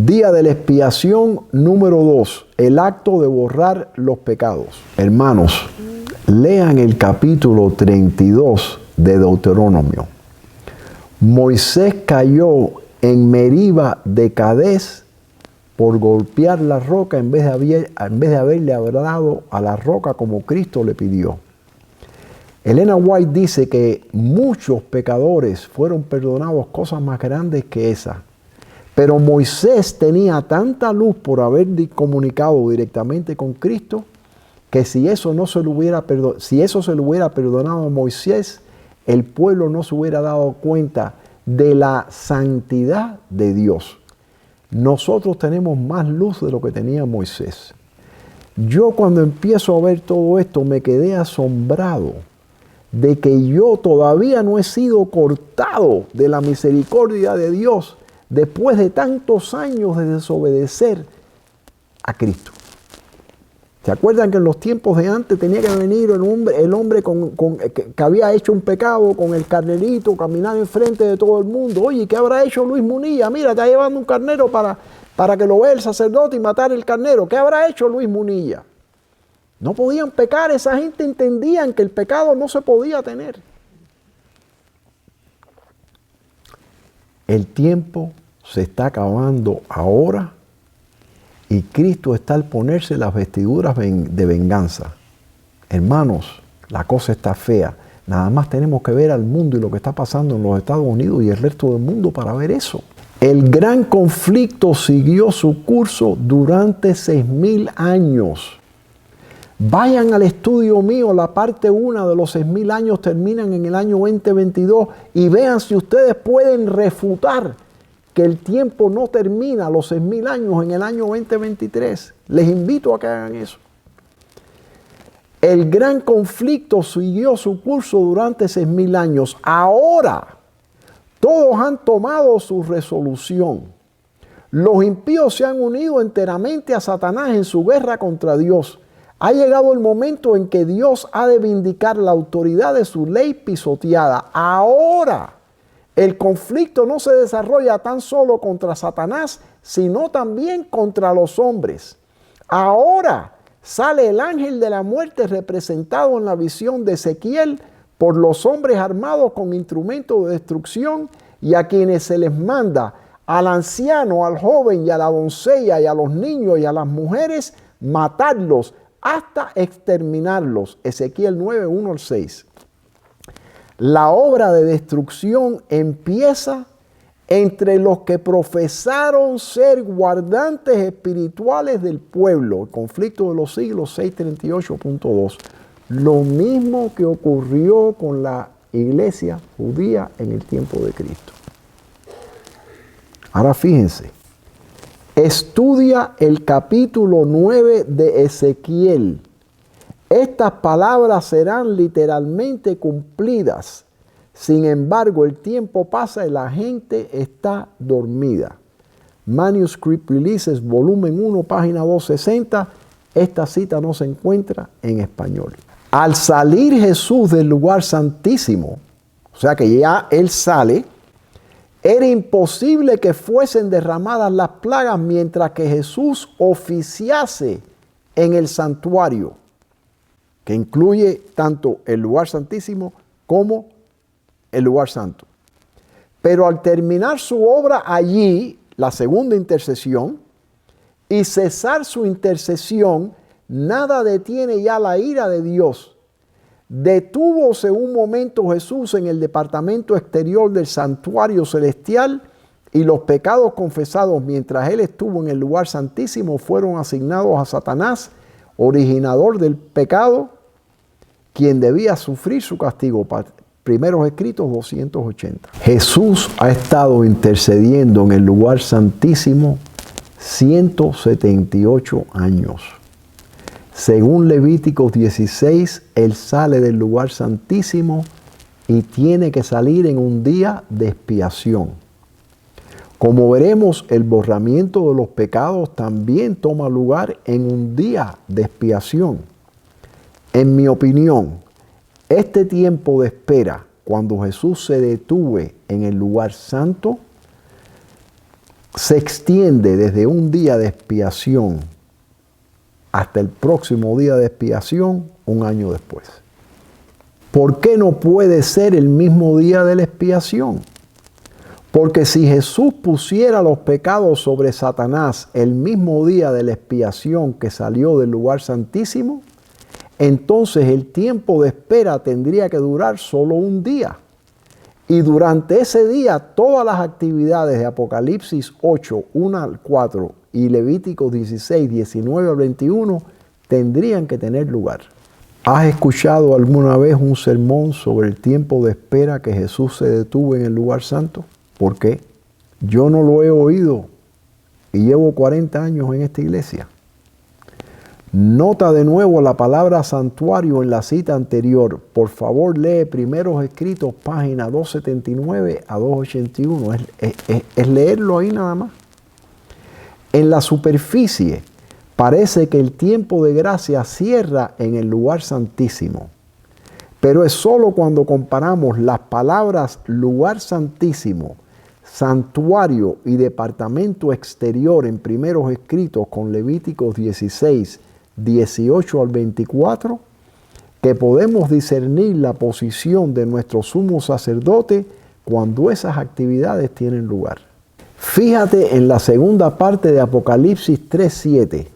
Día de la expiación número 2, el acto de borrar los pecados. Hermanos, lean el capítulo 32 de Deuteronomio. Moisés cayó en Meriba de Cadés por golpear la roca en vez de haberle hablado a la roca como Cristo le pidió. Elena White dice que muchos pecadores fueron perdonados cosas más grandes que esa. Pero Moisés tenía tanta luz por haber comunicado directamente con Cristo que si eso se le hubiera perdonado a Moisés, el pueblo no se hubiera dado cuenta de la santidad de Dios. Nosotros tenemos más luz de lo que tenía Moisés. Yo cuando empiezo a ver todo esto me quedé asombrado de que yo todavía no he sido cortado de la misericordia de Dios después de tantos años de desobedecer a Cristo. ¿Se acuerdan que en los tiempos de antes tenía que venir el hombre que había hecho un pecado con el carnerito, caminar enfrente de todo el mundo? Oye, ¿qué habrá hecho Luis Munilla? Mira, está llevando un carnero para que lo vea el sacerdote y matar el carnero. ¿Qué habrá hecho Luis Munilla? No podían pecar, esa gente entendían que el pecado no se podía tener. El tiempo se está acabando ahora y Cristo está al ponerse las vestiduras de venganza. Hermanos, la cosa está fea. Nada más tenemos que ver al mundo y lo que está pasando en los Estados Unidos y el resto del mundo para ver eso. El gran conflicto siguió su curso durante 6,000 años. Vayan al estudio mío, la parte 1 de los 6,000 años terminan en el año 2022 y vean si ustedes pueden refutar que el tiempo no termina los 6,000 años en el año 2023. Les invito a que hagan eso. El gran conflicto siguió su curso durante 6,000 años. Ahora, todos han tomado su resolución. Los impíos se han unido enteramente a Satanás en su guerra contra Dios. Ha llegado el momento en que Dios ha de vindicar la autoridad de su ley pisoteada. Ahora, el conflicto no se desarrolla tan solo contra Satanás, sino también contra los hombres. Ahora sale el ángel de la muerte representado en la visión de Ezequiel por los hombres armados con instrumentos de destrucción y a quienes se les manda, al anciano, al joven y a la doncella y a los niños y a las mujeres, matarlos hasta exterminarlos. Ezequiel 9, 1 al 6. La obra de destrucción empieza entre los que profesaron ser guardantes espirituales del pueblo. El conflicto de los siglos 638.2. Lo mismo que ocurrió con la iglesia judía en el tiempo de Cristo. Ahora fíjense. Estudia el capítulo 9 de Ezequiel. Estas palabras serán literalmente cumplidas. Sin embargo, el tiempo pasa y la gente está dormida. Manuscript Releases, volumen 1, página 260. Esta cita no se encuentra en español. Al salir Jesús del lugar santísimo, o sea que ya Él sale, era imposible que fuesen derramadas las plagas mientras que Jesús oficiase en el santuario, que incluye tanto el lugar santísimo como el lugar santo. Pero al terminar su obra allí, la segunda intercesión, y cesar su intercesión, nada detiene ya la ira de Dios. Detúvose un momento Jesús en el departamento exterior del santuario celestial y los pecados confesados mientras Él estuvo en el lugar santísimo fueron asignados a Satanás, originador del pecado, quien debía sufrir su castigo. Primeros escritos 280. Jesús ha estado intercediendo en el lugar santísimo 178 años. Según Levíticos 16, Él sale del lugar santísimo y tiene que salir en un día de expiación. Como veremos, el borramiento de los pecados también toma lugar en un día de expiación. En mi opinión, este tiempo de espera, cuando Jesús se detuvo en el lugar santo, se extiende desde un día de expiación hasta el próximo día de expiación, un año después. ¿Por qué no puede ser el mismo día de la expiación? Porque si Jesús pusiera los pecados sobre Satanás el mismo día de la expiación que salió del lugar santísimo, entonces el tiempo de espera tendría que durar solo un día. Y durante ese día todas las actividades de Apocalipsis 8, 1 al 4 y Levíticos 16, 19 al 21 tendrían que tener lugar. ¿Has escuchado alguna vez un sermón sobre el tiempo de espera que Jesús se detuvo en el lugar santo? ¿Por qué? Yo no lo he oído y llevo 40 años en esta iglesia. Nota de nuevo la palabra santuario en la cita anterior. Por favor, lee Primeros Escritos, página 279 a 281. Es leerlo ahí nada más. En la superficie parece que el tiempo de gracia cierra en el lugar santísimo. Pero es solo cuando comparamos las palabras lugar santísimo, santuario y departamento exterior en Primeros Escritos con Levíticos 16, 18 al 24, que podemos discernir la posición de nuestro sumo sacerdote cuando esas actividades tienen lugar. Fíjate en la segunda parte de Apocalipsis 3:7.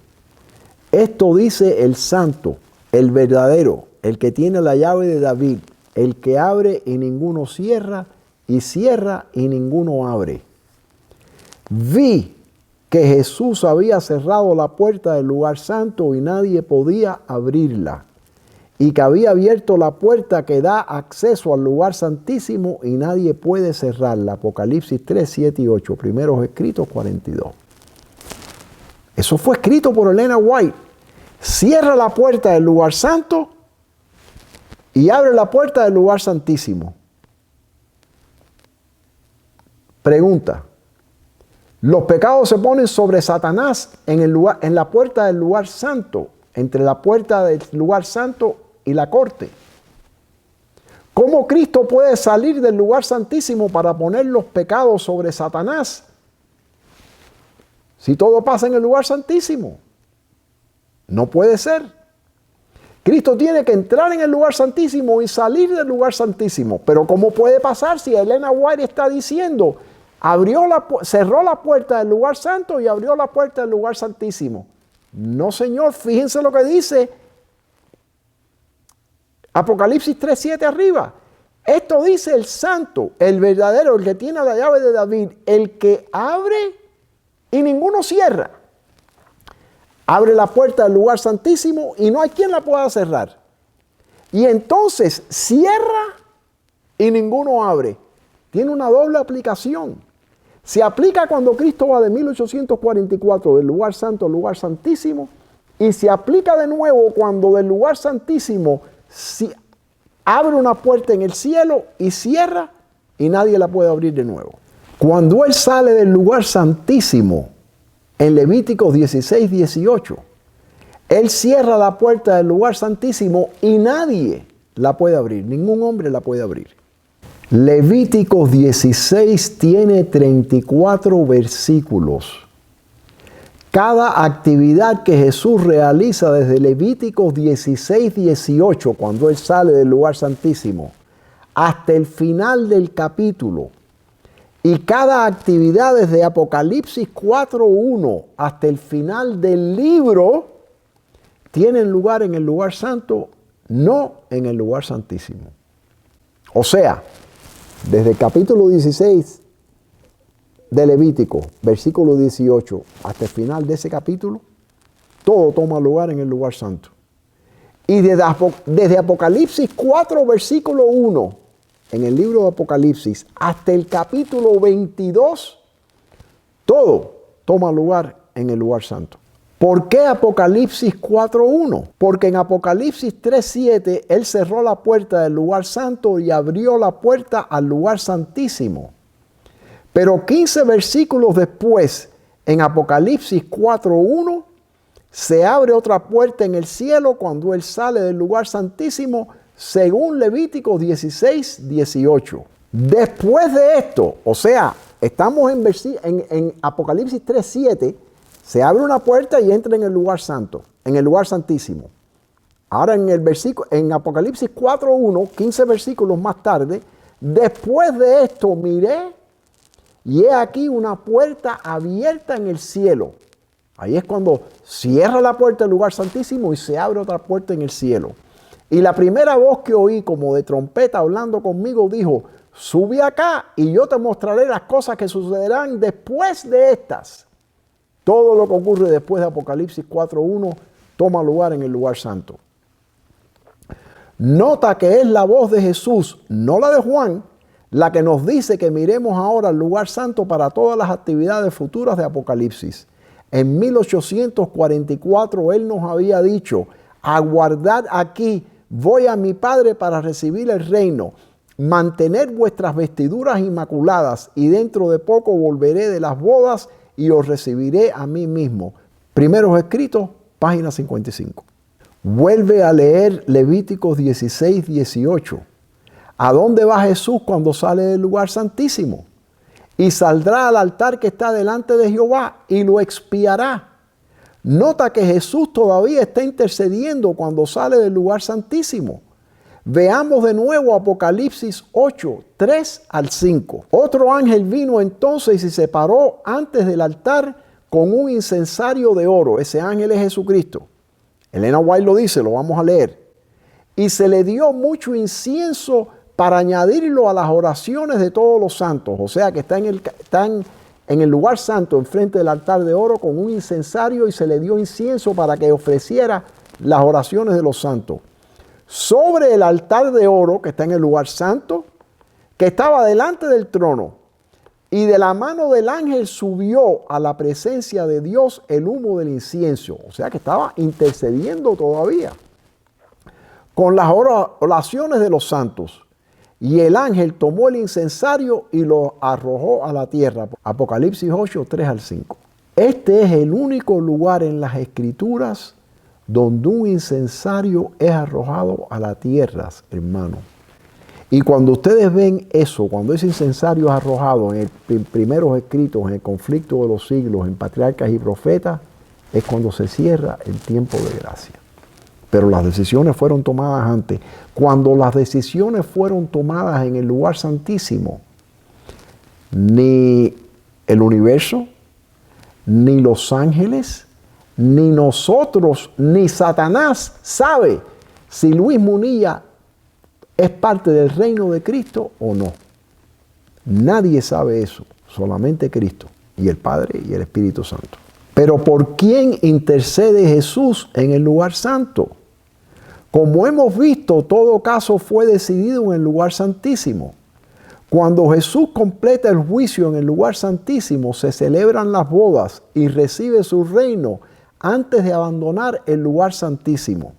Esto dice el santo, el verdadero, el que tiene la llave de David, el que abre y ninguno cierra, y cierra y ninguno abre. Vi que Jesús había cerrado la puerta del lugar santo y nadie podía abrirla, y que había abierto la puerta que da acceso al lugar santísimo y nadie puede cerrarla. Apocalipsis 3, 7 y 8, Primeros Escritos 42. Eso fue escrito por Elena White. Cierra la puerta del lugar santo y abre la puerta del lugar santísimo. Pregunta. Los pecados se ponen sobre Satanás en la puerta del lugar santo, entre la puerta del lugar santo y la corte. ¿Cómo Cristo puede salir del lugar santísimo para poner los pecados sobre Satanás si todo pasa en el lugar santísimo? No puede ser. Cristo tiene que entrar en el lugar santísimo y salir del lugar santísimo. Pero ¿cómo puede pasar si Elena White está diciendo cerró la puerta del lugar santo y abrió la puerta del lugar santísimo? No, señor, fíjense lo que dice Apocalipsis 3:7 arriba. Esto dice el santo, el verdadero, el que tiene la llave de David, el que abre y ninguno cierra. Abre la puerta del lugar santísimo y no hay quien la pueda cerrar. Y entonces cierra y ninguno abre. Tiene una doble aplicación. Se aplica cuando Cristo va de 1844 del lugar santo al lugar santísimo, y se aplica de nuevo cuando del lugar santísimo abre una puerta en el cielo y cierra y nadie la puede abrir de nuevo. Cuando Él sale del lugar santísimo en Levíticos 16, 18, Él cierra la puerta del lugar santísimo y nadie la puede abrir, ningún hombre la puede abrir. Levíticos 16 tiene 34 versículos. Cada actividad que Jesús realiza desde Levíticos 16, 18, cuando Él sale del lugar santísimo, hasta el final del capítulo, y cada actividad desde Apocalipsis 4:1 hasta el final del libro, tienen lugar en el lugar santo, no en el lugar santísimo. O sea, desde el capítulo 16 de Levítico, versículo 18, hasta el final de ese capítulo, todo toma lugar en el lugar santo. Y desde Apocalipsis 4, versículo 1, en el libro de Apocalipsis, hasta el capítulo 22, todo toma lugar en el lugar santo. ¿Por qué Apocalipsis 4:1? Porque en Apocalipsis 3:7 Él cerró la puerta del lugar santo y abrió la puerta al lugar santísimo. Pero 15 versículos después, en Apocalipsis 4:1, se abre otra puerta en el cielo cuando Él sale del lugar santísimo, según Levíticos 16, 18. Después de esto, o sea, Estamos en Apocalipsis 3:7, se abre una puerta y entra en el lugar santo, en el lugar santísimo. Ahora en Apocalipsis 4:1, 15 versículos más tarde, después de esto miré y he aquí una puerta abierta en el cielo. Ahí es cuando cierra la puerta del lugar santísimo y se abre otra puerta en el cielo. Y la primera voz que oí como de trompeta hablando conmigo dijo, sube acá y yo te mostraré las cosas que sucederán después de estas. Todo lo que ocurre después de Apocalipsis 4:1 toma lugar en el lugar santo. Nota que es la voz de Jesús, no la de Juan, la que nos dice que miremos ahora al lugar santo para todas las actividades futuras de Apocalipsis. En 1844 Él nos había dicho, aguardad aquí, voy a mi Padre para recibir el reino, mantened vuestras vestiduras inmaculadas y dentro de poco volveré de las bodas y os recibiré a mí mismo. Primeros Escritos, página 55. Vuelve a leer Levíticos 16:18. ¿A dónde va Jesús cuando sale del lugar santísimo? Y saldrá al altar que está delante de Jehová y lo expiará. Nota que Jesús todavía está intercediendo cuando sale del lugar santísimo. Veamos de nuevo Apocalipsis 8, 3 al 5. Otro ángel vino entonces y se paró antes del altar con un incensario de oro. Ese ángel es Jesucristo. Elena White lo dice, lo vamos a leer. Y se le dio mucho incienso para añadirlo a las oraciones de todos los santos. O sea que están en el lugar santo, enfrente del altar de oro, con un incensario y se le dio incienso para que ofreciera las oraciones de los santos. Sobre el altar de oro, que está en el lugar santo, que estaba delante del trono, y de la mano del ángel subió a la presencia de Dios el humo del incienso. O sea que estaba intercediendo todavía con las oraciones de los santos. Y el ángel tomó el incensario y lo arrojó a la tierra. Apocalipsis 8, 3 al 5. Este es el único lugar en las Escrituras donde un incensario es arrojado a la tierra, hermano. Y cuando ustedes ven eso, cuando ese incensario es arrojado en primeros escritos, en el conflicto de los siglos, en patriarcas y profetas, es cuando se cierra el tiempo de gracia. Pero las decisiones fueron tomadas antes. Cuando las decisiones fueron tomadas en el lugar santísimo, ni el universo, ni los ángeles, ni nosotros, ni Satanás sabe si Luis Munilla es parte del reino de Cristo o no. Nadie sabe eso, solamente Cristo y el Padre y el Espíritu Santo. Pero ¿por quién intercede Jesús en el lugar santo? Como hemos visto, todo caso fue decidido en el lugar santísimo. Cuando Jesús completa el juicio en el lugar santísimo, se celebran las bodas y recibe su reino antes de abandonar el lugar santísimo.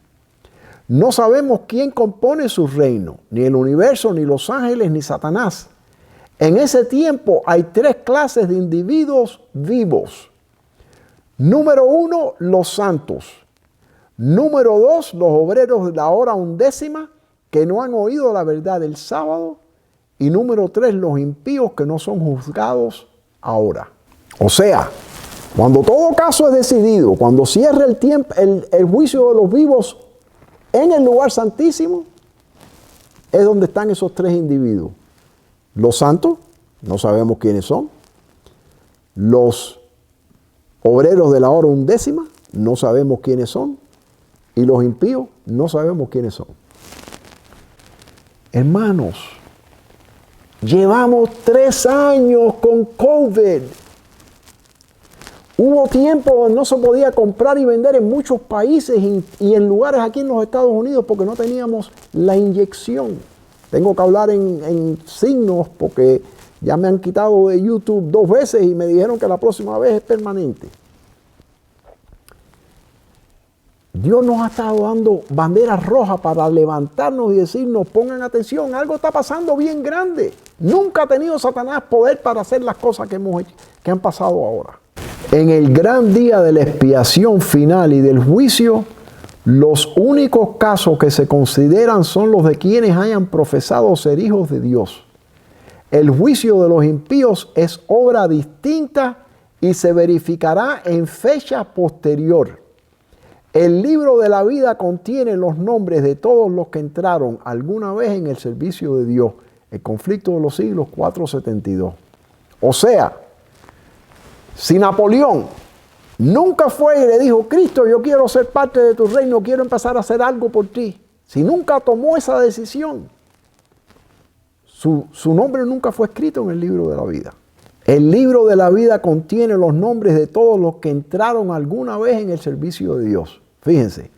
No sabemos quién compone su reino, ni el universo, ni los ángeles, ni Satanás. En ese tiempo hay tres clases de individuos vivos. Número 1, los santos. Número 2, los obreros de la hora undécima que no han oído la verdad del sábado. Y número 3, los impíos que no son juzgados ahora. O sea, cuando todo caso es decidido, cuando cierra el tiempo, el juicio de los vivos en el lugar santísimo, es donde están esos tres individuos. Los santos, no sabemos quiénes son. Los obreros de la hora undécima, no sabemos quiénes son. Y los impíos, no sabemos quiénes son. Hermanos, llevamos 3 años con COVID. Hubo tiempo donde no se podía comprar y vender en muchos países y en lugares aquí en los Estados Unidos porque no teníamos la inyección. Tengo que hablar en signos porque ya me han quitado de YouTube 2 veces y me dijeron que la próxima vez es permanente. Dios nos ha estado dando banderas rojas para levantarnos y decirnos, pongan atención, algo está pasando bien grande. Nunca ha tenido Satanás poder para hacer las cosas que han pasado ahora. En el gran día de la expiación final y del juicio, los únicos casos que se consideran son los de quienes hayan profesado ser hijos de Dios. El juicio de los impíos es obra distinta y se verificará en fecha posterior. El libro de la vida contiene los nombres de todos los que entraron alguna vez en el servicio de Dios. El conflicto de los siglos 472. O sea, si Napoleón nunca fue y le dijo, Cristo, yo quiero ser parte de tu reino, quiero empezar a hacer algo por ti. Si nunca tomó esa decisión, su nombre nunca fue escrito en el libro de la vida. El libro de la vida contiene los nombres de todos los que entraron alguna vez en el servicio de Dios. Fíjense,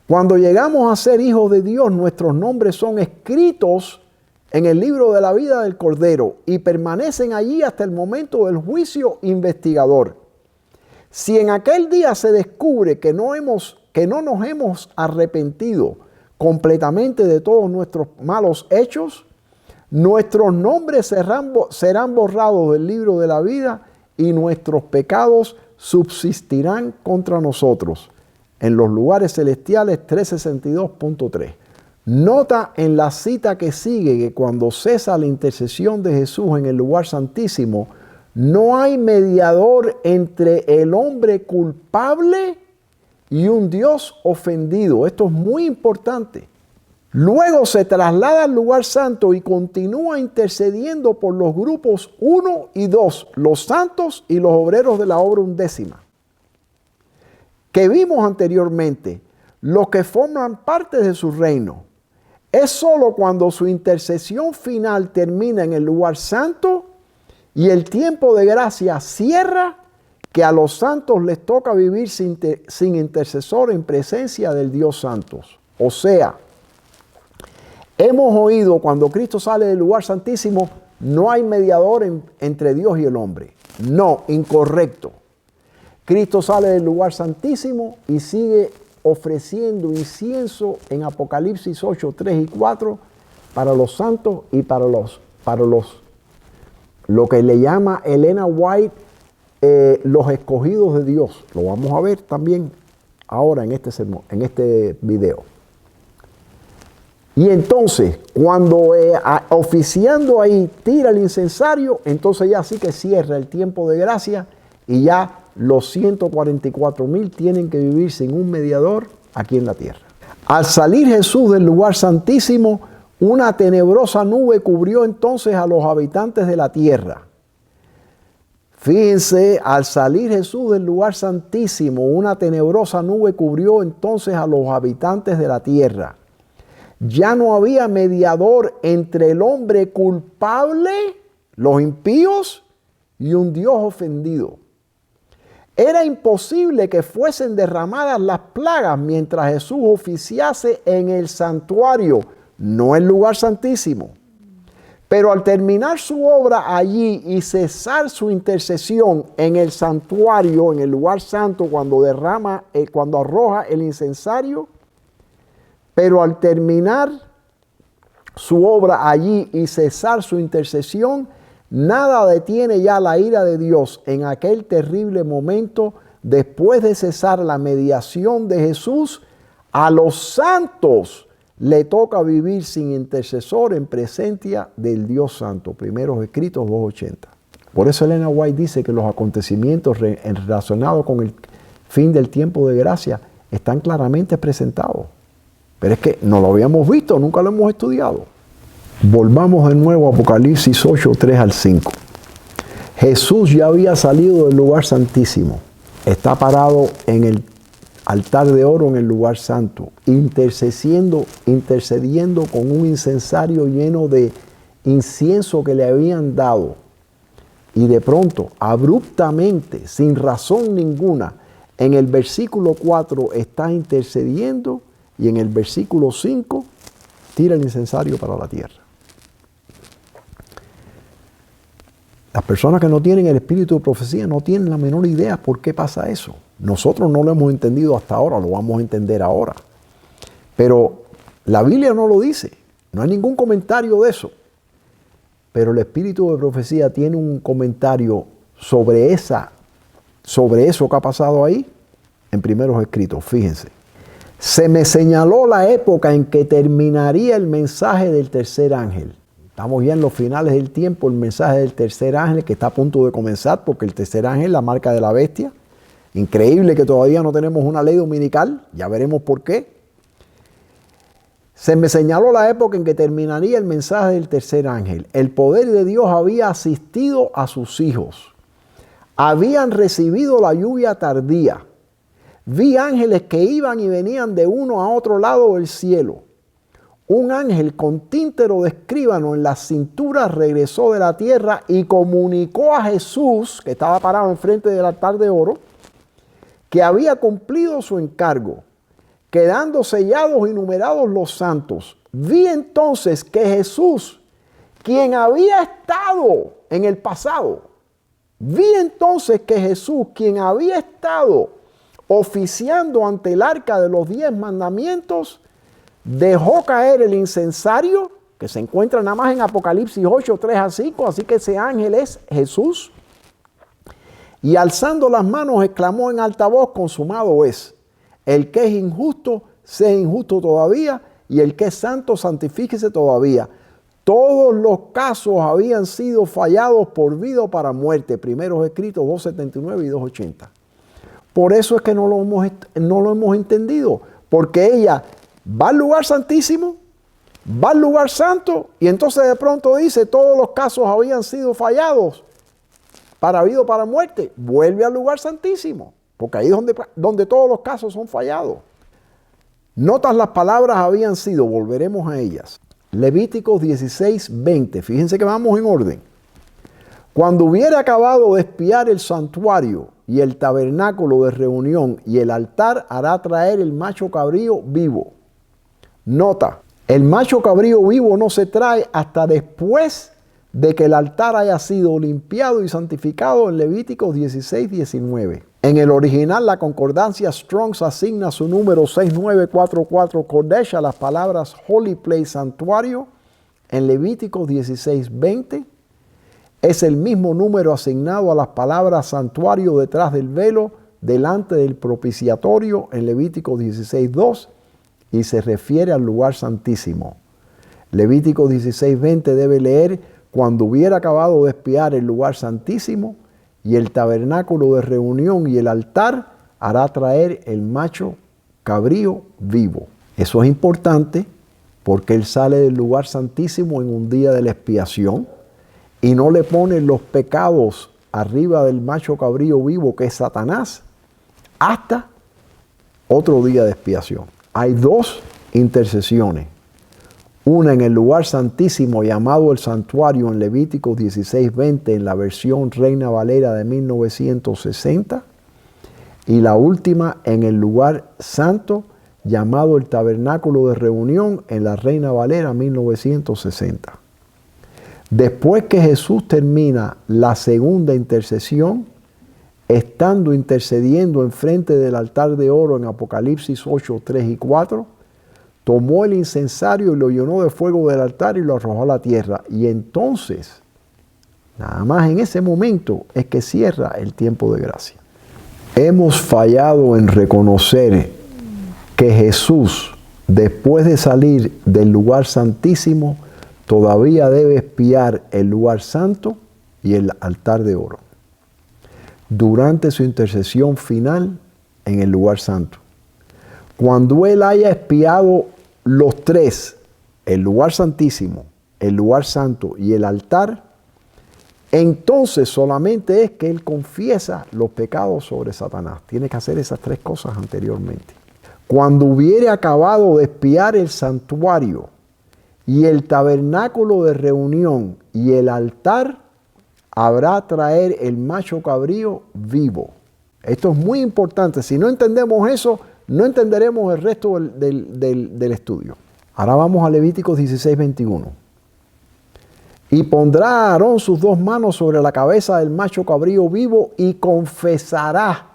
cuando llegamos a ser hijos de Dios, nuestros nombres son escritos en el libro de la vida del Cordero y permanecen allí hasta el momento del juicio investigador. Si en aquel día se descubre que no nos hemos arrepentido completamente de todos nuestros malos hechos, nuestros nombres serán borrados del libro de la vida y nuestros pecados subsistirán contra nosotros. En los lugares celestiales 362.3. Nota en la cita que sigue que cuando cesa la intercesión de Jesús en el lugar santísimo, no hay mediador entre el hombre culpable y un Dios ofendido. Esto es muy importante. Luego se traslada al lugar santo y continúa intercediendo por los grupos 1 y 2, los santos y los obreros de la obra undécima, que vimos anteriormente, los que forman parte de su reino. Es solo cuando su intercesión final termina en el lugar santo y el tiempo de gracia cierra que a los santos les toca vivir sin intercesor en presencia del Dios santo. O sea, hemos oído cuando Cristo sale del lugar santísimo, no hay mediador entre Dios y el hombre. No, incorrecto. Cristo sale del lugar santísimo y sigue ofreciendo incienso en Apocalipsis 8, 3 y 4 para los santos y para lo que le llama Elena White, los escogidos de Dios. Lo vamos a ver también ahora en este sermón, en este video. Y entonces, cuando oficiando ahí tira el incensario, entonces ya sí que cierra el tiempo de gracia y ya los 144,000 tienen que vivir sin un mediador aquí en la tierra. Al salir Jesús del lugar santísimo, una tenebrosa nube cubrió entonces a los habitantes de la tierra. Fíjense, al salir Jesús del lugar santísimo, una tenebrosa nube cubrió entonces a los habitantes de la tierra. Ya no había mediador entre el hombre culpable, los impíos, y un Dios ofendido. Era imposible que fuesen derramadas las plagas mientras Jesús oficiase en el santuario, no el lugar santísimo. Pero al terminar su obra allí y cesar su intercesión en el santuario, en el lugar santo, cuando arroja el incensario, pero al terminar su obra allí y cesar su intercesión, nada detiene ya la ira de Dios en aquel terrible momento. Después de cesar la mediación de Jesús, a los santos le toca vivir sin intercesor en presencia del Dios Santo. Primeros Escritos 2:80. Por eso Elena White dice que los acontecimientos relacionados con el fin del tiempo de gracia están claramente presentados. Pero es que no lo habíamos visto, nunca lo hemos estudiado. Volvamos de nuevo a Apocalipsis 8, 3 al 5. Jesús ya había salido del lugar santísimo. Está parado en el altar de oro en el lugar santo, intercediendo con un incensario lleno de incienso que le habían dado. Y de pronto, abruptamente, sin razón ninguna, en el versículo 4 está intercediendo y en el versículo 5 tira el incensario para la tierra. Las personas que no tienen el espíritu de profecía no tienen la menor idea por qué pasa eso. Nosotros no lo hemos entendido hasta ahora, lo vamos a entender ahora. Pero la Biblia no lo dice, no hay ningún comentario de eso. Pero el espíritu de profecía tiene un comentario sobre eso que ha pasado ahí en Primeros Escritos. Fíjense. Se me señaló la época en que terminaría el mensaje del tercer ángel. Estamos ya en los finales del tiempo, el mensaje del tercer ángel que está a punto de comenzar, porque el tercer ángel es la marca de la bestia. Increíble que todavía no tenemos una ley dominical, ya veremos por qué. Se me señaló la época en que terminaría el mensaje del tercer ángel. El poder de Dios había asistido a sus hijos. Habían recibido la lluvia tardía. Vi ángeles que iban y venían de uno a otro lado del cielo. Un ángel con tíntero de escribano en la cintura regresó de la tierra y comunicó a Jesús, que estaba parado enfrente del altar de oro, que había cumplido su encargo, quedando sellados y numerados los santos. Vi entonces que Jesús, quien había estado en el pasado, oficiando ante el arca de los 10 mandamientos, dejó caer el incensario, que se encuentra nada más en Apocalipsis 8, 3 a 5, así que ese ángel es Jesús. Y alzando las manos exclamó en alta voz, consumado es. El que es injusto, sea injusto todavía, y el que es santo, santifíquese todavía. Todos los casos habían sido fallados por vida o para muerte. Primeros escritos 2.79 y 2.80. Por eso es que no lo hemos entendido, porque ella va al lugar santísimo, va al lugar santo, y entonces de pronto dice, todos los casos habían sido fallados para vida o para muerte. Vuelve al lugar santísimo, porque ahí es donde todos los casos son fallados. Notas las palabras habían sido, volveremos a ellas. Levíticos 16:20, fíjense que vamos en orden. Cuando hubiera acabado de espiar el santuario y el tabernáculo de reunión y el altar, hará traer el macho cabrío vivo. Nota, el macho cabrío vivo no se trae hasta después de que el altar haya sido limpiado y santificado en Levíticos 16:19. En el original, la concordancia Strong's asigna su número 6944 Kodesh a las palabras Holy Place, santuario. En Levíticos 16:20 es el mismo número asignado a las palabras santuario detrás del velo, delante del propiciatorio en Levíticos 16:2 y se refiere al lugar santísimo. Levíticos 16:20 debe leer cuando hubiera acabado de espiar el lugar santísimo y el tabernáculo de reunión y el altar, hará traer el macho cabrío vivo. Eso es importante porque él sale del lugar santísimo en un día de la expiación y no le pone los pecados arriba del macho cabrío vivo, que es Satanás, hasta otro día de expiación. Hay 2 intercesiones. Una en el lugar santísimo llamado el santuario en Levíticos 16:20 en la versión Reina Valera de 1960. Y la última en el lugar santo llamado el tabernáculo de reunión en la Reina Valera 1960. Después que Jesús termina la segunda intercesión, estando intercediendo enfrente del altar de oro en Apocalipsis 8, 3 y 4, tomó el incensario y lo llenó de fuego del altar y lo arrojó a la tierra. Y entonces, nada más en ese momento, es que cierra el tiempo de gracia. Hemos fallado en reconocer que Jesús, después de salir del lugar santísimo, todavía debe espiar el lugar santo y el altar de oro durante su intercesión final en el lugar santo. Cuando Él haya expiado los 3, el lugar santísimo, el lugar santo y el altar, entonces solamente es que Él confiesa los pecados sobre Satanás. Tiene que hacer esas 3 cosas anteriormente. Cuando hubiere acabado de expiar el santuario y el tabernáculo de reunión y el altar, habrá traer el macho cabrío vivo. Esto es muy importante. Si no entendemos eso, no entenderemos el resto del estudio. Ahora vamos a Levíticos 16:21. Y pondrá a Aarón sus 2 manos sobre la cabeza del macho cabrío vivo y confesará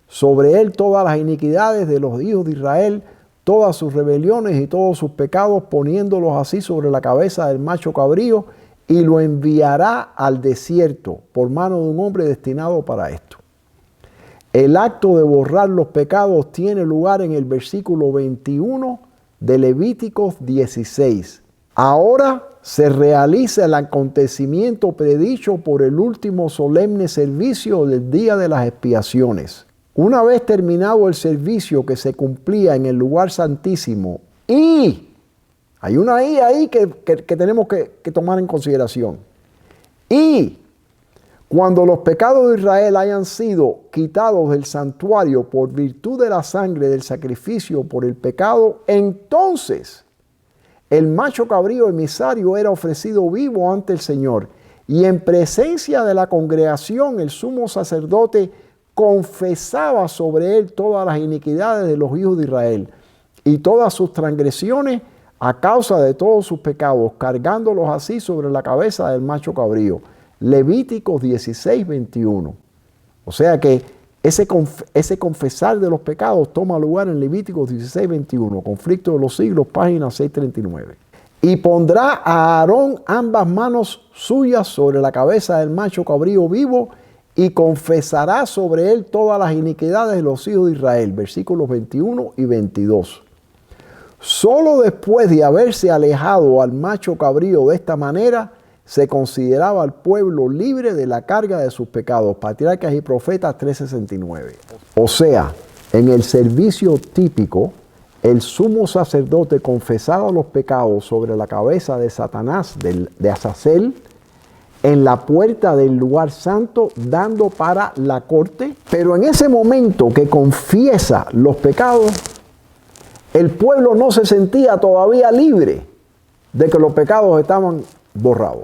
sobre él todas las iniquidades de los hijos de Israel, todas sus rebeliones y todos sus pecados, poniéndolos así sobre la cabeza del macho cabrío, y lo enviará al desierto por mano de un hombre destinado para esto. El acto de borrar los pecados tiene lugar en el versículo 21 de Levíticos 16. Ahora se realiza el acontecimiento predicho por el último solemne servicio del día de las expiaciones. Una vez terminado el servicio que se cumplía en el lugar santísimo, y hay una I ahí que tenemos que tomar en consideración. Y cuando los pecados de Israel hayan sido quitados del santuario por virtud de la sangre del sacrificio por el pecado, entonces el macho cabrío emisario era ofrecido vivo ante el Señor, y en presencia de la congregación el sumo sacerdote confesaba sobre él todas las iniquidades de los hijos de Israel y todas sus transgresiones a causa de todos sus pecados, cargándolos así sobre la cabeza del macho cabrío. Levíticos 16, 21. O sea que ese confesar de los pecados toma lugar en Levíticos 16, 21. Conflicto de los siglos, página 639. Y pondrá a Aarón ambas manos suyas sobre la cabeza del macho cabrío vivo y confesará sobre él todas las iniquidades de los hijos de Israel. Versículos 21 y 22. Solo después de haberse alejado al macho cabrío de esta manera, se consideraba al pueblo libre de la carga de sus pecados. Patriarcas y Profetas 3:69. O sea, en el servicio típico, el sumo sacerdote confesaba los pecados sobre la cabeza de Satanás, de Azazel, en la puerta del lugar santo, dando para la corte. Pero en ese momento que confiesa los pecados, el pueblo no se sentía todavía libre de que los pecados estaban borrados.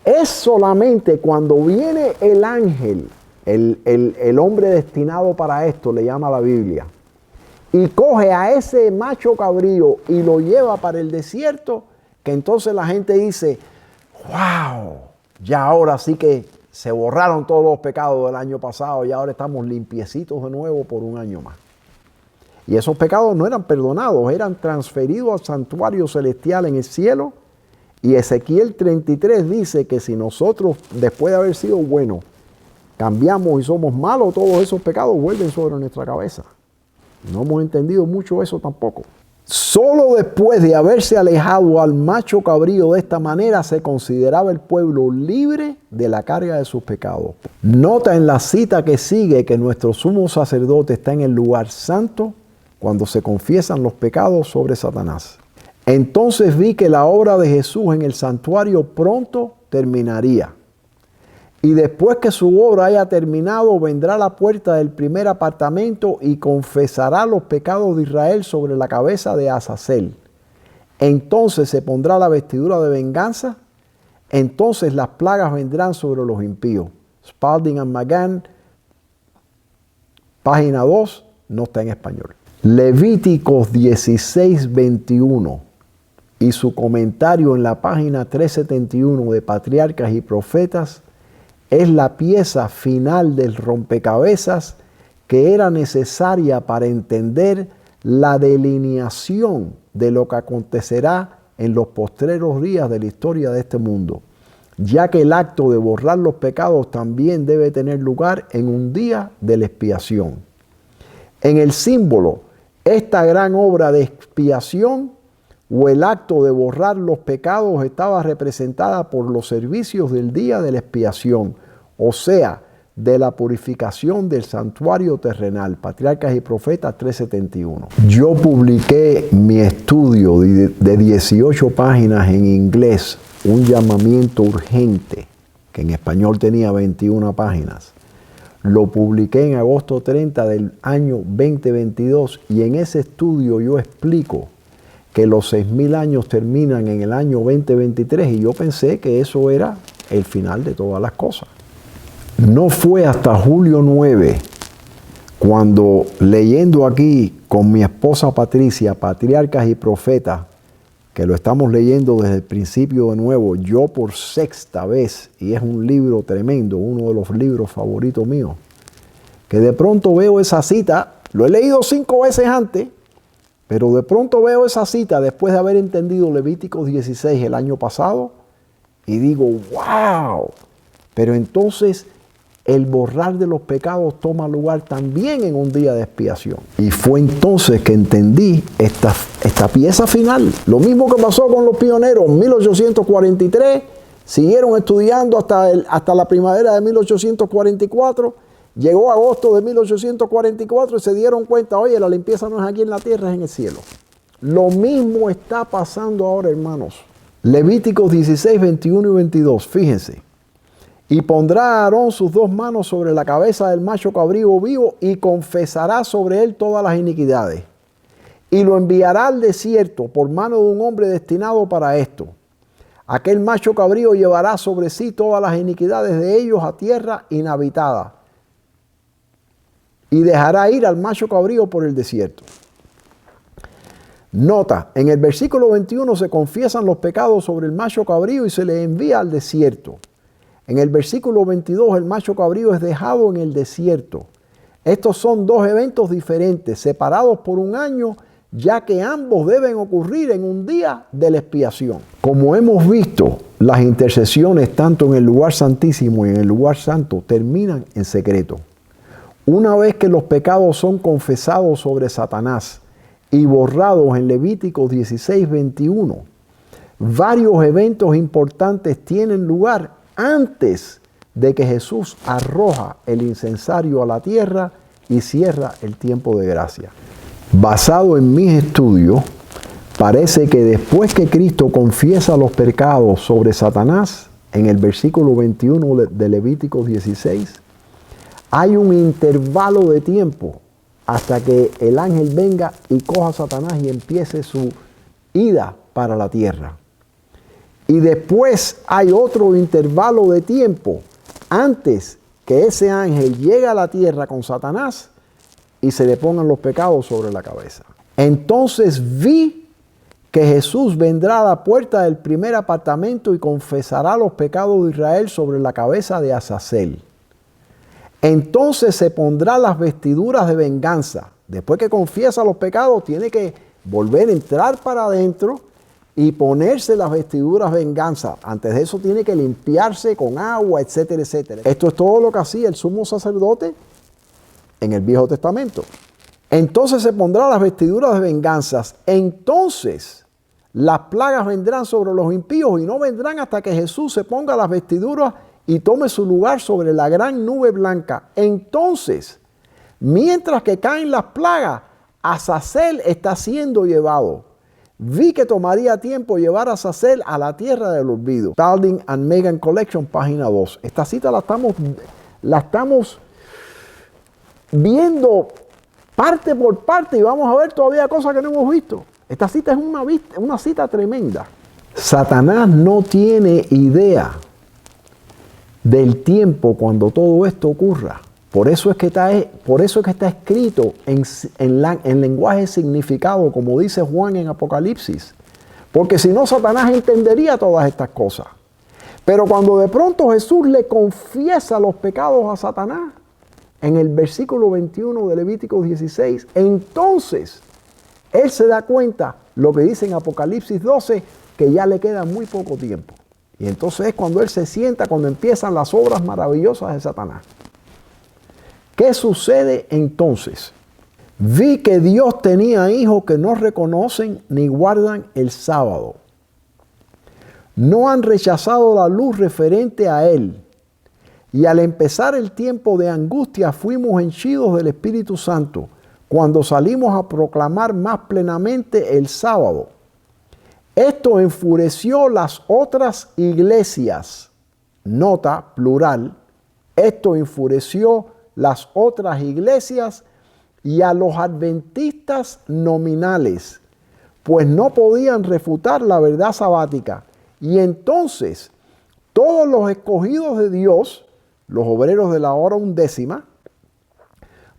Es solamente cuando viene el ángel, el hombre destinado para esto, le llama la Biblia, y coge a ese macho cabrío y lo lleva para el desierto, que entonces la gente dice, wow, ya ahora sí que se borraron todos los pecados del año pasado y ahora estamos limpiecitos de nuevo por un año más. Y esos pecados no eran perdonados, eran transferidos al santuario celestial en el cielo. Y Ezequiel 33 dice que si nosotros, después de haber sido buenos, cambiamos y somos malos, todos esos pecados vuelven sobre nuestra cabeza. No hemos entendido mucho eso tampoco. Solo después de haberse alejado al macho cabrío de esta manera, se consideraba el pueblo libre de la carga de sus pecados. Nota en la cita que sigue que nuestro sumo sacerdote está en el lugar santo cuando se confiesan los pecados sobre Satanás. Entonces vi que la obra de Jesús en el santuario pronto terminaría. Y después que su obra haya terminado, vendrá a la puerta del primer apartamento y confesará los pecados de Israel sobre la cabeza de Azazel. Entonces se pondrá la vestidura de venganza. Entonces las plagas vendrán sobre los impíos. Spalding and McGann, página 2, no está en español. Levíticos 16, 21 y su comentario en la página 371 de Patriarcas y Profetas es la pieza final del rompecabezas que era necesaria para entender la delineación de lo que acontecerá en los postreros días de la historia de este mundo, ya que el acto de borrar los pecados también debe tener lugar en un día de la expiación. En el símbolo, esta gran obra de expiación o el acto de borrar los pecados estaba representada por los servicios del día de la expiación, o sea, de la purificación del santuario terrenal. Patriarcas y Profetas 371. Yo publiqué mi estudio de 18 páginas en inglés, un llamamiento urgente, que en español tenía 21 páginas. Lo publiqué en agosto 30 del año 2022 y en ese estudio yo explico que los 6,000 años terminan en el año 2023 y yo pensé que eso era el final de todas las cosas. No fue hasta julio 9, cuando leyendo aquí con mi esposa Patricia, Patriarcas y Profetas, que lo estamos leyendo desde el principio de nuevo, yo por 6ª vez, y es un libro tremendo, uno de los libros favoritos míos, que de pronto veo esa cita, lo he leído 5 veces antes, pero de pronto veo esa cita después de haber entendido Levíticos 16 el año pasado, y digo, wow, pero entonces el borrar de los pecados toma lugar también en un día de expiación. Y fue entonces que entendí esta pieza final. Lo mismo que pasó con los pioneros en 1843, siguieron estudiando hasta la primavera de 1844, llegó agosto de 1844 y se dieron cuenta, oye, la limpieza no es aquí en la tierra, es en el cielo. Lo mismo está pasando ahora, hermanos. Levíticos 16, 21 y 22, fíjense. Y pondrá Aarón sus dos manos sobre la cabeza del macho cabrío vivo y confesará sobre él todas las iniquidades. Y lo enviará al desierto por mano de un hombre destinado para esto. Aquel macho cabrío llevará sobre sí todas las iniquidades de ellos a tierra inhabitada. Y dejará ir al macho cabrío por el desierto. Nota, en el versículo 21 se confiesan los pecados sobre el macho cabrío y se le envía al desierto. En el versículo 22 el macho cabrío es dejado en el desierto. Estos son dos eventos diferentes, separados por un año, ya que ambos deben ocurrir en un día de la expiación. Como hemos visto, las intercesiones tanto en el lugar santísimo y en el lugar santo terminan en secreto. Una vez que los pecados son confesados sobre Satanás y borrados en Levíticos 16, 21, varios eventos importantes tienen lugar antes de que Jesús arroja el incensario a la tierra y cierra el tiempo de gracia. Basado en mis estudios, parece que después que Cristo confiesa los pecados sobre Satanás, en el versículo 21 de Levíticos 16, hay un intervalo de tiempo hasta que el ángel venga y coja a Satanás y empiece su ida para la tierra. Y después hay otro intervalo de tiempo antes que ese ángel llegue a la tierra con Satanás y se le pongan los pecados sobre la cabeza. Entonces vi que Jesús vendrá a la puerta del primer apartamento y confesará los pecados de Israel sobre la cabeza de Azazel. Entonces se pondrá las vestiduras de venganza. Después que confiesa los pecados, tiene que volver a entrar para adentro y ponerse las vestiduras de venganza. Antes de eso tiene que limpiarse con agua, etcétera, etcétera. Esto es todo lo que hacía el sumo sacerdote en el Viejo Testamento. Entonces se pondrá las vestiduras de venganzas. Entonces las plagas vendrán sobre los impíos y no vendrán hasta que Jesús se ponga las vestiduras y tome su lugar sobre la gran nube blanca. Entonces, mientras que caen las plagas, Azazel está siendo llevado. Vi que tomaría tiempo llevar a Azazel a la tierra del olvido. Spalding and Megan Collection, página 2. Esta cita la estamos viendo parte por parte y vamos a ver todavía cosas que no hemos visto. Esta cita es una cita tremenda. Satanás no tiene idea del tiempo cuando todo esto ocurra. Por eso es que está escrito en lenguaje significado, como dice Juan en Apocalipsis. Porque si no, Satanás entendería todas estas cosas. Pero cuando de pronto Jesús le confiesa los pecados a Satanás, en el versículo 21 de Levítico 16, entonces él se da cuenta, lo que dice en Apocalipsis 12, que ya le queda muy poco tiempo. Y entonces es cuando él se sienta, cuando empiezan las obras maravillosas de Satanás. ¿Qué sucede entonces? Vi que Dios tenía hijos que no reconocen ni guardan el sábado. No han rechazado la luz referente a él. Y al empezar el tiempo de angustia fuimos henchidos del Espíritu Santo cuando salimos a proclamar más plenamente el sábado. Esto enfureció las otras iglesias. Nota, plural. Esto enfureció las otras iglesias y a los adventistas nominales, pues no podían refutar la verdad sabática. Y entonces todos los escogidos de Dios, los obreros de la hora undécima,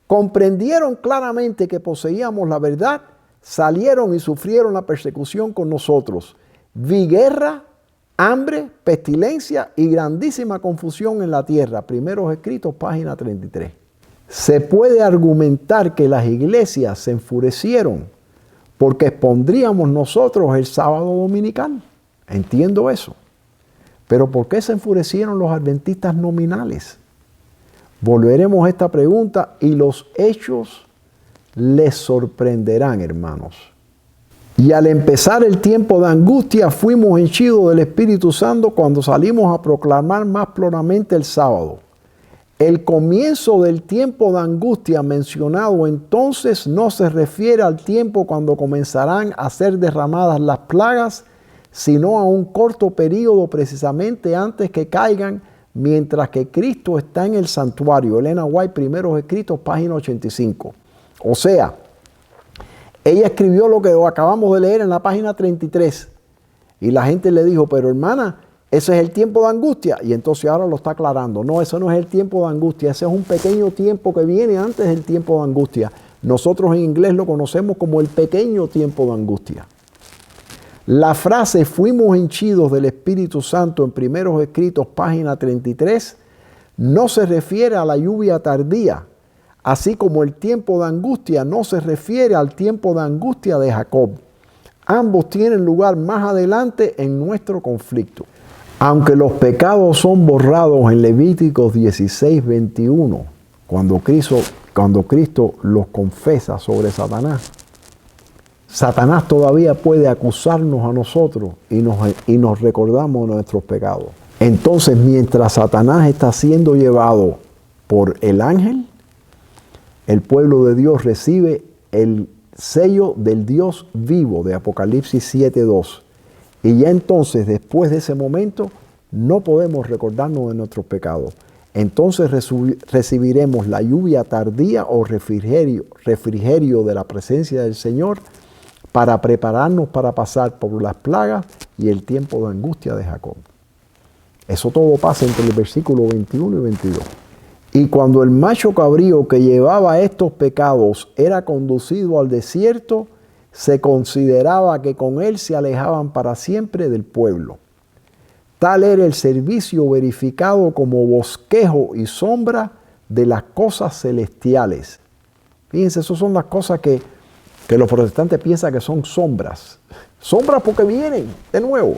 comprendieron claramente que poseíamos la verdad, salieron y sufrieron la persecución con nosotros. Vi guerra, hambre, pestilencia y grandísima confusión en la tierra. Primeros Escritos, página 33. Se puede argumentar que las iglesias se enfurecieron porque expondríamos nosotros el sábado dominical. Entiendo eso. Pero ¿por qué se enfurecieron los adventistas nominales? Volveremos a esta pregunta y los hechos les sorprenderán, hermanos. Y al empezar el tiempo de angustia, fuimos henchidos del Espíritu Santo cuando salimos a proclamar más plenamente el sábado. El comienzo del tiempo de angustia mencionado entonces no se refiere al tiempo cuando comenzarán a ser derramadas las plagas, sino a un corto periodo precisamente antes que caigan, mientras que Cristo está en el santuario. Elena White, Primeros Escritos, página 85. O sea, ella escribió lo que acabamos de leer en la página 33. Y la gente le dijo, pero hermana, ese es el tiempo de angustia. Y entonces ahora lo está aclarando. No, eso no es el tiempo de angustia. Ese es un pequeño tiempo que viene antes del tiempo de angustia. Nosotros en inglés lo conocemos como el pequeño tiempo de angustia. La frase fuimos henchidos del Espíritu Santo en Primeros Escritos, página 33, no se refiere a la lluvia tardía, así como el tiempo de angustia no se refiere al tiempo de angustia de Jacob. Ambos tienen lugar más adelante en nuestro conflicto. Aunque los pecados son borrados en Levíticos 16, 21, cuando Cristo los confesa sobre Satanás, Satanás todavía puede acusarnos a nosotros y nos recordamos nuestros pecados. Entonces, mientras Satanás está siendo llevado por el ángel, el pueblo de Dios recibe el sello del Dios vivo de Apocalipsis 7:2. Y ya entonces, después de ese momento, no podemos recordarnos de nuestros pecados. Entonces recibiremos la lluvia tardía o refrigerio de la presencia del Señor para prepararnos para pasar por las plagas y el tiempo de angustia de Jacob. Eso todo pasa entre el versículo 21 y 22. Y cuando el macho cabrío que llevaba estos pecados era conducido al desierto, se consideraba que con él se alejaban para siempre del pueblo. Tal era el servicio verificado como bosquejo y sombra de las cosas celestiales. Fíjense, esas son las cosas que los protestantes piensan que son sombras. Sombras porque vienen de nuevo.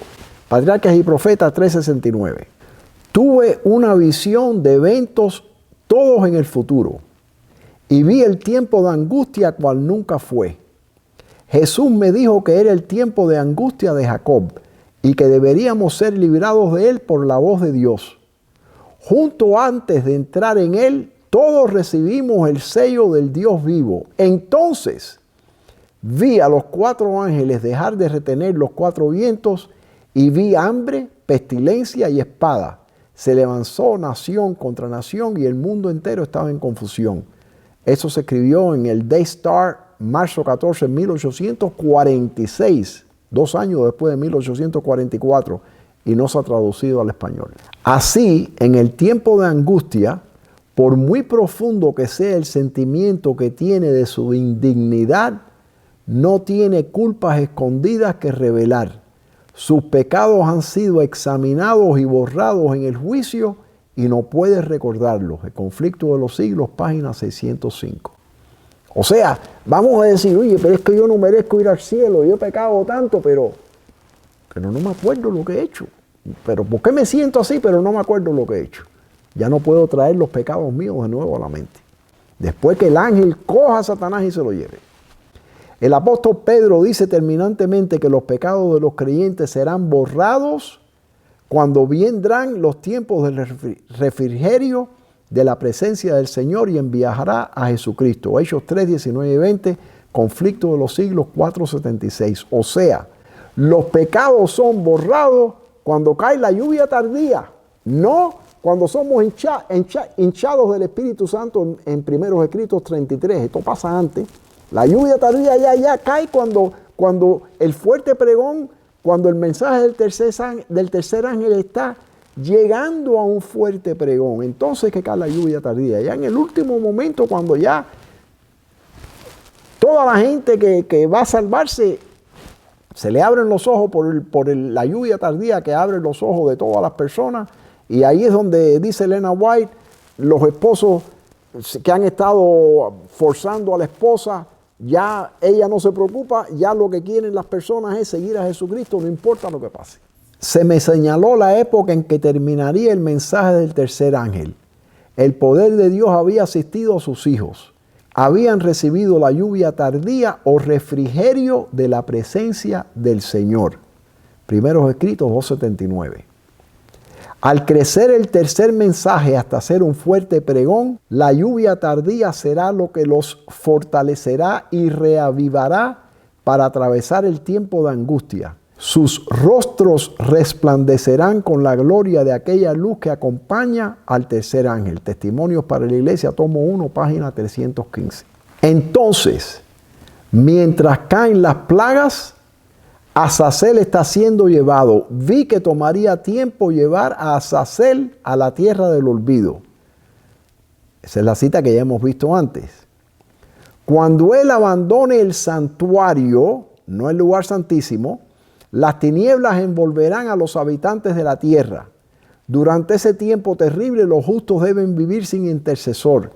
Patriarcas y Profetas 3:69. Tuve una visión de eventos todos en el futuro y vi el tiempo de angustia cual nunca fue. Jesús me dijo que era el tiempo de angustia de Jacob y que deberíamos ser librados de él por la voz de Dios. Junto antes de entrar en él, todos recibimos el sello del Dios vivo. Entonces vi a los 4 ángeles dejar de retener los 4 vientos y vi hambre, pestilencia y espada. Se levantó nación contra nación y el mundo entero estaba en confusión. Eso se escribió en el Daystar, marzo 14, 1846, 2 años después de 1844, y no se ha traducido al español. Así, en el tiempo de angustia, por muy profundo que sea el sentimiento que tiene de su indignidad, no tiene culpas escondidas que revelar. Sus pecados han sido examinados y borrados en el juicio y no puede recordarlos. El conflicto de los siglos, página 605. O sea, vamos a decir, oye, pero es que yo no merezco ir al cielo, yo he pecado tanto, pero no me acuerdo lo que he hecho. Pero ¿por qué me siento así? Pero no me acuerdo lo que he hecho. Ya no puedo traer los pecados míos de nuevo a la mente. Después que el ángel coja a Satanás y se lo lleve. El apóstol Pedro dice terminantemente que los pecados de los creyentes serán borrados cuando vendrán los tiempos del refrigerio de la presencia del Señor y enviará a Jesucristo. Hechos 3, 19 y 20, conflicto de los siglos 4:76. O sea, los pecados son borrados cuando cae la lluvia tardía, no cuando somos hinchados del Espíritu Santo en Primeros Escritos 33. Esto pasa antes. La lluvia tardía ya cae cuando el fuerte pregón, cuando el mensaje del tercer ángel está llegando a un fuerte pregón. Entonces que cae la lluvia tardía. Ya en el último momento, cuando ya toda la gente que va a salvarse, se le abren los ojos por la lluvia tardía que abre los ojos de todas las personas. Y ahí es donde dice Elena White, los esposos que han estado forzando a la esposa, ya ella no se preocupa, ya lo que quieren las personas es seguir a Jesucristo, no importa lo que pase. Se me señaló la época en que terminaría el mensaje del tercer ángel. El poder de Dios había asistido a sus hijos. Habían recibido la lluvia tardía o refrigerio de la presencia del Señor. Primeros Escritos 2:79. Al crecer el tercer mensaje hasta ser un fuerte pregón, la lluvia tardía será lo que los fortalecerá y reavivará para atravesar el tiempo de angustia. Sus rostros resplandecerán con la gloria de aquella luz que acompaña al tercer ángel. Testimonios para la Iglesia, tomo 1, página 315. Entonces, mientras caen las plagas, Azazel está siendo llevado. Vi que tomaría tiempo llevar a Azazel a la tierra del olvido. Esa es la cita que ya hemos visto antes. Cuando él abandone el santuario, no el lugar santísimo, las tinieblas envolverán a los habitantes de la tierra. Durante ese tiempo terrible, los justos deben vivir sin intercesor.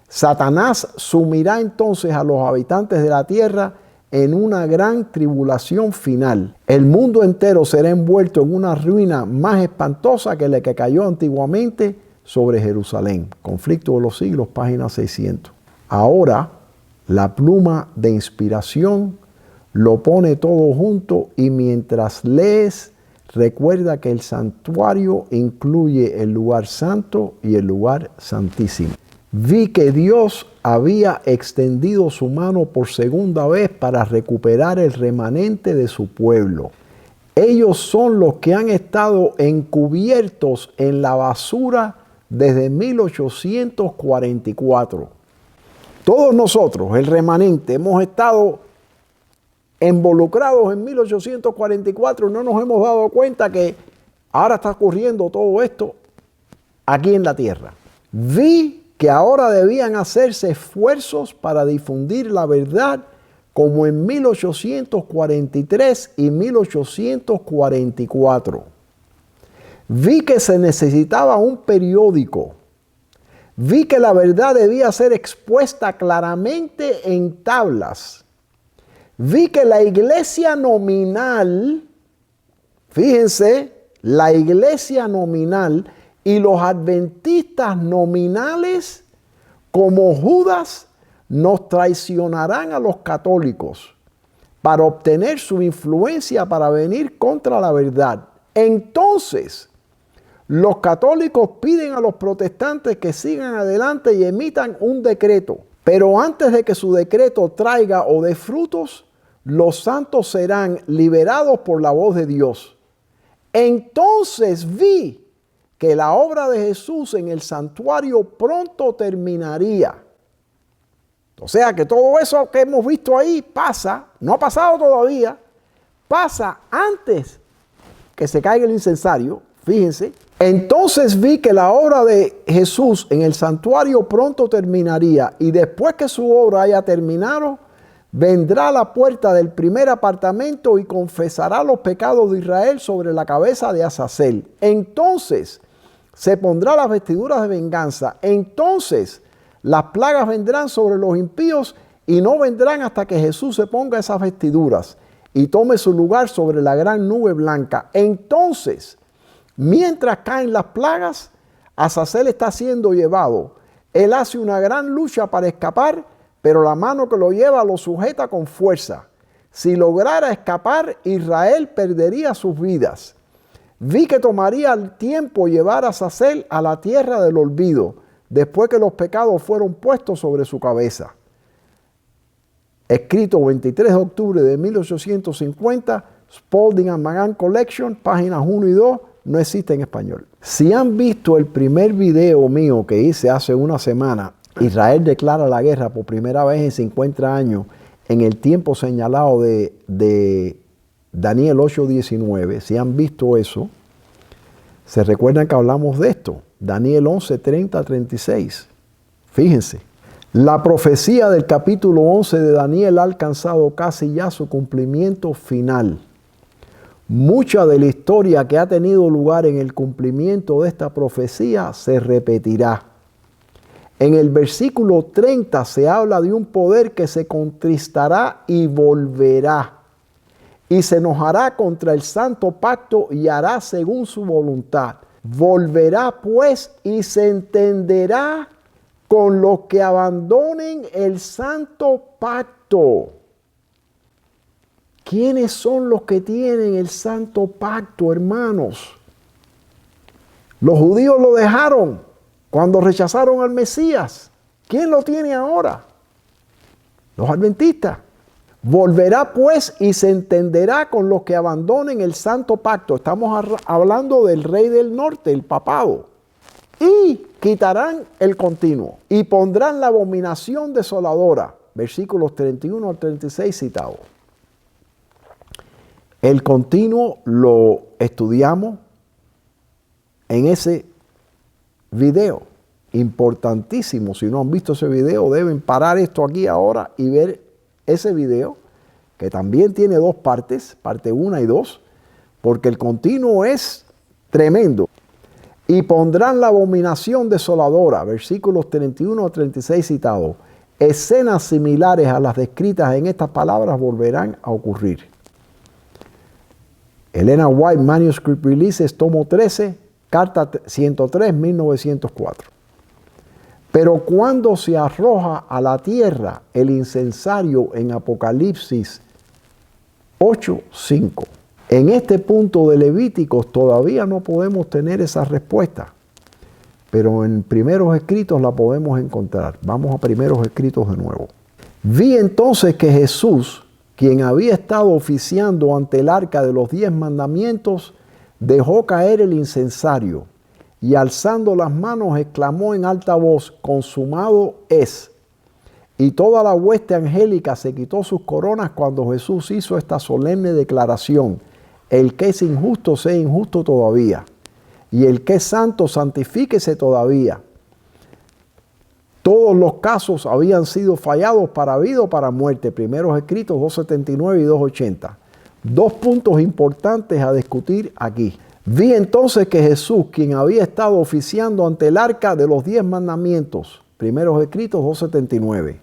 Satanás sumirá entonces a los habitantes de la tierra en una gran tribulación final. El mundo entero será envuelto en una ruina más espantosa que la que cayó antiguamente sobre Jerusalén. Conflicto de los siglos, página 600. Ahora, la pluma de inspiración lo pone todo junto y mientras lees, recuerda que el santuario incluye el lugar santo y el lugar santísimo. Vi que Dios había extendido su mano por segunda vez para recuperar el remanente de su pueblo. Ellos son los que han estado encubiertos en la basura desde 1844. Todos nosotros, el remanente, hemos estado involucrados en 1844 y no nos hemos dado cuenta que ahora está ocurriendo todo esto aquí en la tierra. Vi que ahora debían hacerse esfuerzos para difundir la verdad como en 1843 y 1844. Vi que se necesitaba un periódico. Vi que la verdad debía ser expuesta claramente en tablas. Vi que la iglesia nominal, fíjense, la iglesia nominal y los adventistas nominales, como Judas, nos traicionarán a los católicos para obtener su influencia para venir contra la verdad. Entonces, los católicos piden a los protestantes que sigan adelante y emitan un decreto. Pero antes de que su decreto traiga o dé frutos, los santos serán liberados por la voz de Dios. Entonces vi que la obra de Jesús en el santuario pronto terminaría. O sea que todo eso que hemos visto ahí pasa, no ha pasado todavía, pasa antes que se caiga el incensario, fíjense. Entonces vi que la obra de Jesús en el santuario pronto terminaría y después que su obra haya terminado, vendrá a la puerta del primer apartamento y confesará los pecados de Israel sobre la cabeza de Azazel. Entonces se pondrá las vestiduras de venganza. Entonces las plagas vendrán sobre los impíos y no vendrán hasta que Jesús se ponga esas vestiduras y tome su lugar sobre la gran nube blanca. Entonces, mientras caen las plagas, Azazel está siendo llevado. Él hace una gran lucha para escapar, pero la mano que lo lleva lo sujeta con fuerza. Si lograra escapar, Israel perdería sus vidas. Vi que tomaría el tiempo llevar a Azazel a la tierra del olvido, después que los pecados fueron puestos sobre su cabeza. Escrito 23 de octubre de 1850, Spalding and Magan Collection, páginas 1 y 2, no existe en español. Si han visto el primer video mío que hice hace una semana, Israel declara la guerra por primera vez en 50 años, en el tiempo señalado de Daniel 8:19, si han visto eso, se recuerdan que hablamos de esto. Daniel 11:30-36. Fíjense, la profecía del capítulo 11 de Daniel ha alcanzado casi ya su cumplimiento final. Mucha de la historia que ha tenido lugar en el cumplimiento de esta profecía se repetirá. En el versículo 30 se habla de un poder que se contristará y volverá. Y se enojará contra el santo pacto y hará según su voluntad. Volverá pues y se entenderá con los que abandonen el santo pacto. ¿Quiénes son los que tienen el santo pacto, hermanos? Los judíos lo dejaron cuando rechazaron al Mesías. ¿Quién lo tiene ahora? Los adventistas. Volverá pues y se entenderá con los que abandonen el santo pacto. Estamos hablando del rey del norte, el papado. Y quitarán el continuo y pondrán la abominación desoladora. Versículos 31 al 36 citados. El continuo lo estudiamos en ese video. Importantísimo. Si no han visto ese video, deben parar esto aquí ahora y ver ese video, que también tiene dos partes, parte 1 y 2, porque el continuo es tremendo. Y pondrán la abominación desoladora, versículos 31 a 36 citados. Escenas similares a las descritas en estas palabras volverán a ocurrir. Elena White, Manuscript Releases, tomo 13, carta 103, 1904. Pero cuando se arroja a la tierra el incensario en Apocalipsis 8:5. En este punto de Levíticos todavía no podemos tener esa respuesta, pero en primeros escritos la podemos encontrar. Vamos a primeros escritos de nuevo. Vi entonces que Jesús, quien había estado oficiando ante el arca de los 10 mandamientos, dejó caer el incensario y alzando las manos exclamó en alta voz: consumado es. Y toda la hueste angélica se quitó sus coronas cuando Jesús hizo esta solemne declaración: el que es injusto sea injusto todavía, y el que es santo santifíquese todavía. Todos los casos habían sido fallados para vida o para muerte. Primeros escritos 279 y 280. Dos puntos importantes a discutir aquí. Vi entonces que Jesús, quien había estado oficiando ante el arca de los 10 mandamientos, primeros escritos 279,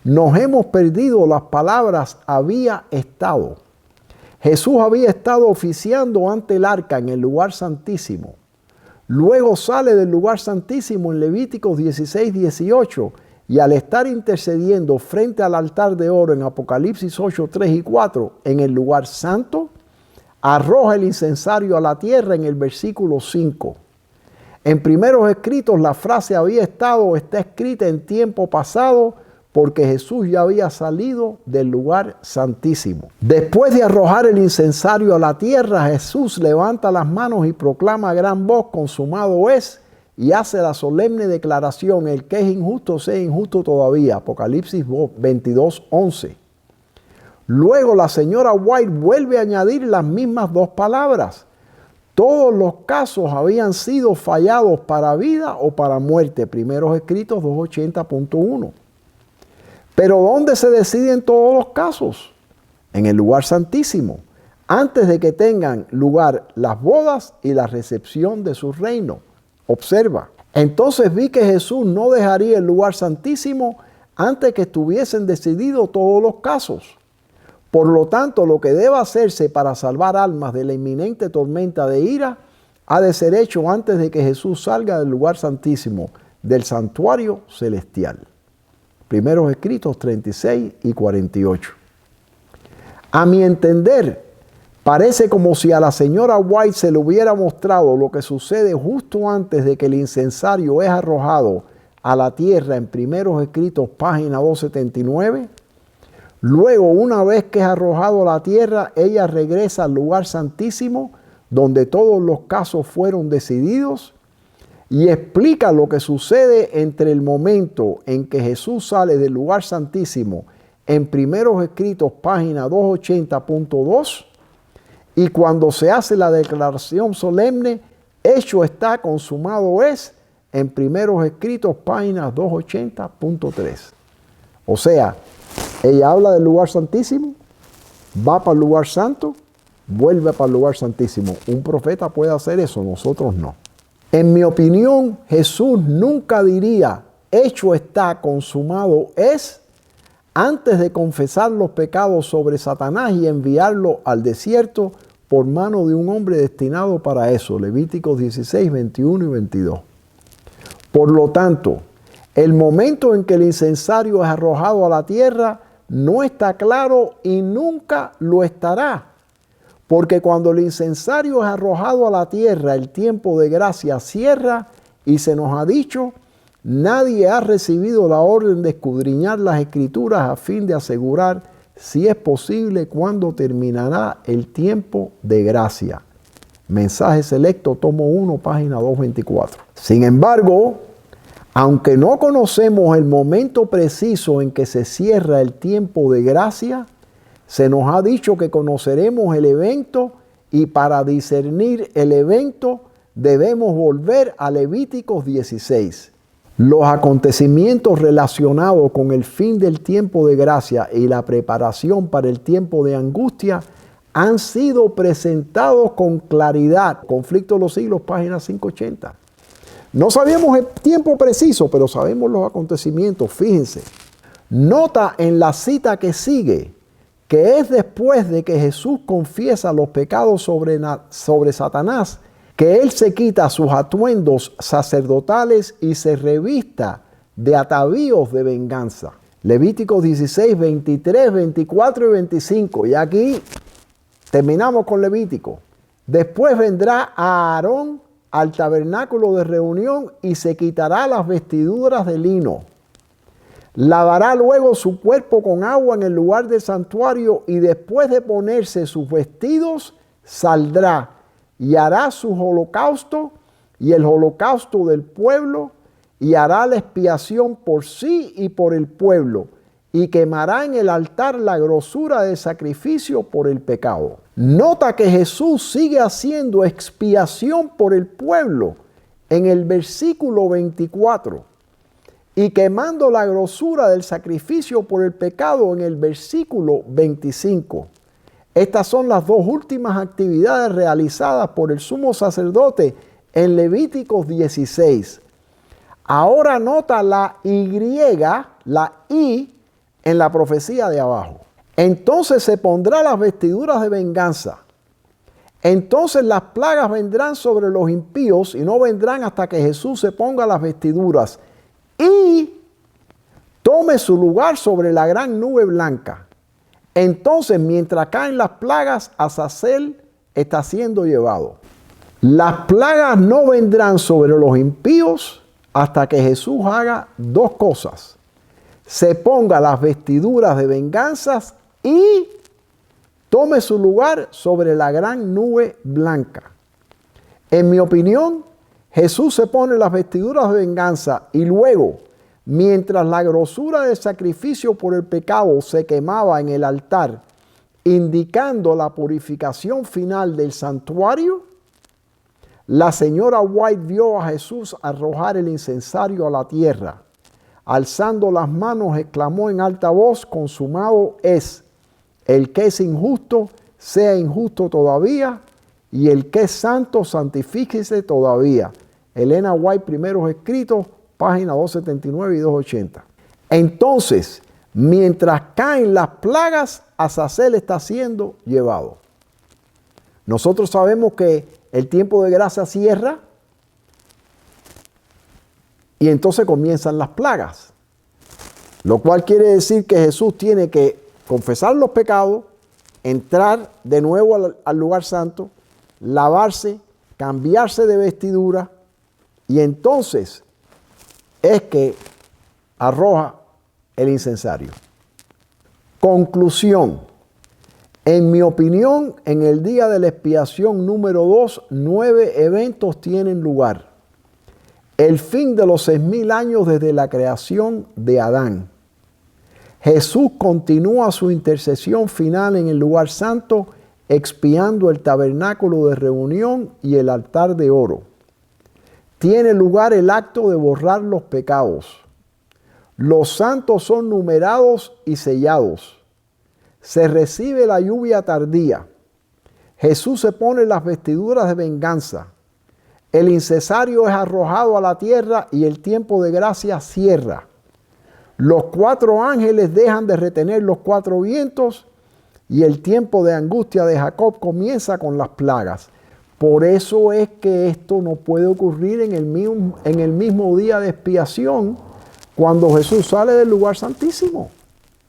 nos hemos perdido las palabras había estado. Jesús había estado oficiando ante el arca en el lugar santísimo. Luego sale del lugar santísimo en Levíticos 16, 18, y al estar intercediendo frente al altar de oro en Apocalipsis 8, 3 y 4, en el lugar santo, arroja el incensario a la tierra en el versículo 5. En primeros escritos la frase había estado está escrita en tiempo pasado porque Jesús ya había salido del lugar santísimo. Después de arrojar el incensario a la tierra, Jesús levanta las manos y proclama a gran voz: consumado es, y hace la solemne declaración: el que es injusto sea injusto todavía. Apocalipsis 22, 11. Luego la señora White vuelve a añadir las mismas dos palabras. Todos los casos habían sido fallados para vida o para muerte. Primeros escritos 280.1. Pero ¿dónde se deciden todos los casos? En el lugar santísimo, antes de que tengan lugar las bodas y la recepción de su reino. Observa. Entonces vi que Jesús no dejaría el lugar santísimo antes que estuviesen decididos todos los casos. Por lo tanto, lo que deba hacerse para salvar almas de la inminente tormenta de ira ha de ser hecho antes de que Jesús salga del lugar santísimo, del santuario celestial. Primeros escritos 36 y 48. A mi entender, parece como si a la señora White se le hubiera mostrado lo que sucede justo antes de que el incensario es arrojado a la tierra en primeros escritos, página 279. Luego, una vez que es arrojado a la tierra, ella regresa al lugar santísimo, donde todos los casos fueron decididos, y explica lo que sucede entre el momento en que Jesús sale del lugar santísimo en primeros escritos, página 280.2, y cuando se hace la declaración solemne: hecho está, consumado es, en primeros escritos, página 280.3. O sea, ella habla del lugar santísimo, va para el lugar santo, vuelve para el lugar santísimo. Un profeta puede hacer eso, nosotros no. En mi opinión, Jesús nunca diría: hecho está, consumado es, antes de confesar los pecados sobre Satanás y enviarlo al desierto por mano de un hombre destinado para eso. Levíticos 16, 21 y 22. Por lo tanto, el momento en que el incensario es arrojado a la tierra no está claro y nunca lo estará. Porque cuando el incensario es arrojado a la tierra, el tiempo de gracia cierra y se nos ha dicho, nadie ha recibido la orden de escudriñar las Escrituras a fin de asegurar si es posible cuándo terminará el tiempo de gracia. Mensaje selecto, tomo 1, página 224. Sin embargo, aunque no conocemos el momento preciso en que se cierra el tiempo de gracia, se nos ha dicho que conoceremos el evento y para discernir el evento debemos volver a Levíticos 16. Los acontecimientos relacionados con el fin del tiempo de gracia y la preparación para el tiempo de angustia han sido presentados con claridad. Conflicto de los siglos, página 580. No sabemos el tiempo preciso, pero sabemos los acontecimientos. Fíjense. Nota en la cita que sigue que es después de que Jesús confiesa los pecados sobre Satanás, que Él se quita sus atuendos sacerdotales y se revista de atavíos de venganza. Levíticos 16, 23, 24 y 25. Y aquí terminamos con Levítico. Después vendrá a Aarón al tabernáculo de reunión y se quitará las vestiduras de lino. Lavará luego su cuerpo con agua en el lugar del santuario y después de ponerse sus vestidos saldrá y hará su holocausto y el holocausto del pueblo y hará la expiación por sí y por el pueblo y quemará en el altar la grosura del sacrificio por el pecado. Nota que Jesús sigue haciendo expiación por el pueblo en el versículo 24 y quemando la grosura del sacrificio por el pecado en el versículo 25. Estas son las dos últimas actividades realizadas por el sumo sacerdote en Levíticos 16. Ahora nota la I en la profecía de abajo. Entonces se pondrá las vestiduras de venganza. Entonces las plagas vendrán sobre los impíos y no vendrán hasta que Jesús se ponga las vestiduras y tome su lugar sobre la gran nube blanca. Entonces, mientras caen las plagas, Azazel está siendo llevado. Las plagas no vendrán sobre los impíos hasta que Jesús haga dos cosas. Se ponga las vestiduras de venganzas y tome su lugar sobre la gran nube blanca. En mi opinión, Jesús se pone las vestiduras de venganza y luego, mientras la grosura del sacrificio por el pecado se quemaba en el altar, indicando la purificación final del santuario, la señora White vio a Jesús arrojar el incensario a la tierra. Alzando las manos, exclamó en alta voz, consumado es. El que es injusto, sea injusto todavía, y el que es santo, santifíquese todavía. Elena White, Primeros Escritos, página 279 y 280. Entonces, mientras caen las plagas, Azazel está siendo llevado. Nosotros sabemos que el tiempo de gracia cierra y entonces comienzan las plagas. Lo cual quiere decir que Jesús tiene que confesar los pecados, entrar de nuevo al lugar santo, lavarse, cambiarse de vestidura y entonces es que arroja el incensario. Conclusión. En mi opinión, en el día de la expiación número 2, 9 eventos tienen lugar. El fin de los 6,000 años desde la creación de Adán. Jesús continúa su intercesión final en el lugar santo, expiando el tabernáculo de reunión y el altar de oro. Tiene lugar el acto de borrar los pecados. Los santos son numerados y sellados. Se recibe la lluvia tardía. Jesús se pone las vestiduras de venganza. El incensario es arrojado a la tierra y el tiempo de gracia cierra. Los 4 ángeles dejan de retener los 4 vientos y el tiempo de angustia de Jacob comienza con las plagas. Por eso es que esto no puede ocurrir en el mismo día de expiación cuando Jesús sale del lugar santísimo.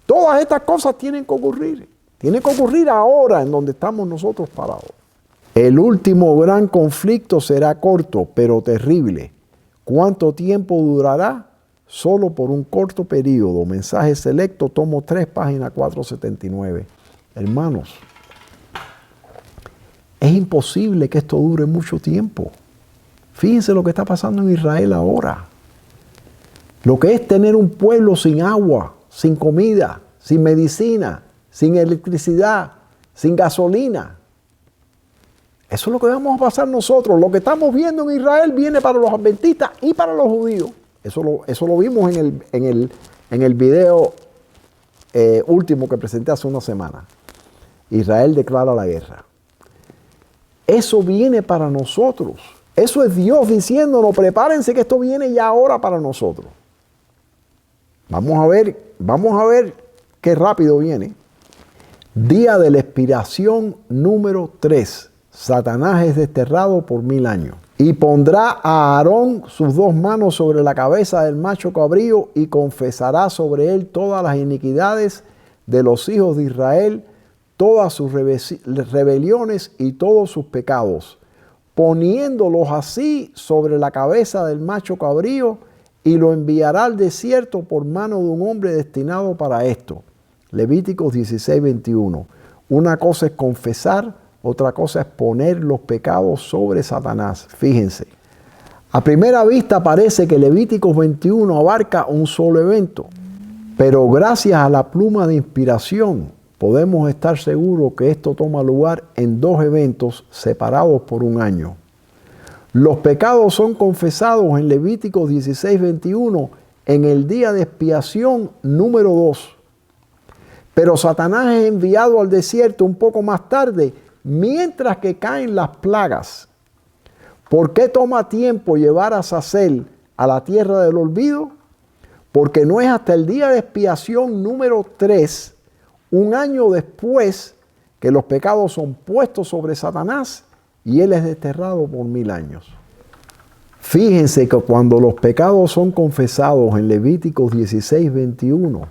Todas estas cosas tienen que ocurrir. Tienen que ocurrir ahora en donde estamos nosotros parados. El último gran conflicto será corto, pero terrible. ¿Cuánto tiempo durará? Solo por un corto periodo. Mensaje selecto, tomo 3, página 479. Hermanos, es imposible que esto dure mucho tiempo. Fíjense lo que está pasando en Israel ahora. Lo que es tener un pueblo sin agua, sin comida, sin medicina, sin electricidad, sin gasolina. Eso es lo que vamos a pasar nosotros. Lo que estamos viendo en Israel viene para los adventistas y para los judíos. Eso lo vimos en el video último que presenté hace una semana. Israel declara la guerra. Eso viene para nosotros. Eso es Dios diciéndonos, prepárense que esto viene ya ahora para nosotros. Vamos a ver qué rápido viene. Día de la expiración número 3. Satanás es desterrado por 1000 años. Y pondrá a Aarón sus 2 manos sobre la cabeza del macho cabrío y confesará sobre él todas las iniquidades de los hijos de Israel, todas sus rebeliones y todos sus pecados, poniéndolos así sobre la cabeza del macho cabrío, y lo enviará al desierto por mano de un hombre destinado para esto. Levíticos 16, 21. Una cosa es confesar, otra cosa es poner los pecados sobre Satanás. Fíjense, a primera vista parece que Levíticos 21 abarca un solo evento, pero gracias a la pluma de inspiración podemos estar seguros que esto toma lugar en 2 eventos separados por un año. Los pecados son confesados en Levíticos 16, 21 en el día de expiación número 2. Pero Satanás es enviado al desierto un poco más tarde, mientras que caen las plagas. ¿Por qué toma tiempo llevar a Azazel a la tierra del olvido? Porque no es hasta el día de expiación número 3, un año después, que los pecados son puestos sobre Satanás y él es desterrado por 1000 años. Fíjense que cuando los pecados son confesados en Levíticos 16, 21,